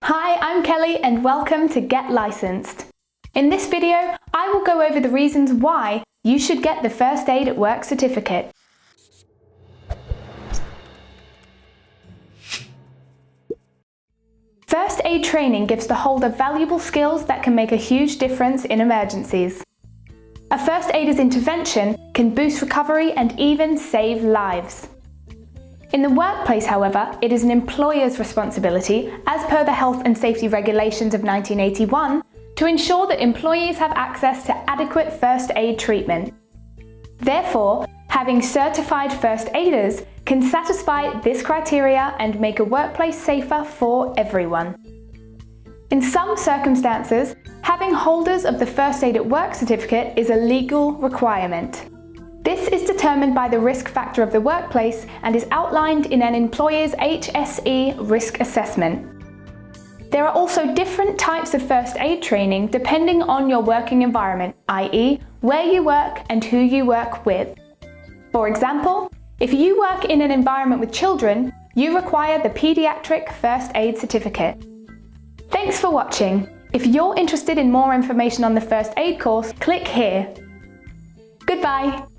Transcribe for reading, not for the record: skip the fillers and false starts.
Hi, I'm Kelly and welcome to Get Licensed. In this video, I will go over the reasons why you should get the First Aid at Work certificate. First aid training gives the holder valuable skills that can make a huge difference in emergencies. A first aider's intervention can boost recovery and even save lives. In the workplace, however, it is an employer's responsibility, as per the Health and Safety Regulations of 1981, to ensure that employees have access to adequate first aid treatment. Therefore, having certified first aiders can satisfy this criteria and make a workplace safer for everyone. In some circumstances, having holders of the First Aid at Work certificate is a legal requirement. This is determined by the risk factor of the workplace and is outlined in an employer's HSE risk assessment. There are also different types of first aid training depending on your working environment, i.e., where you work and who you work with. For example, if you work in an environment with children, you require the Pediatric First Aid Certificate. Thanks for watching. If you're interested in more information on the First Aid course, click here. Goodbye.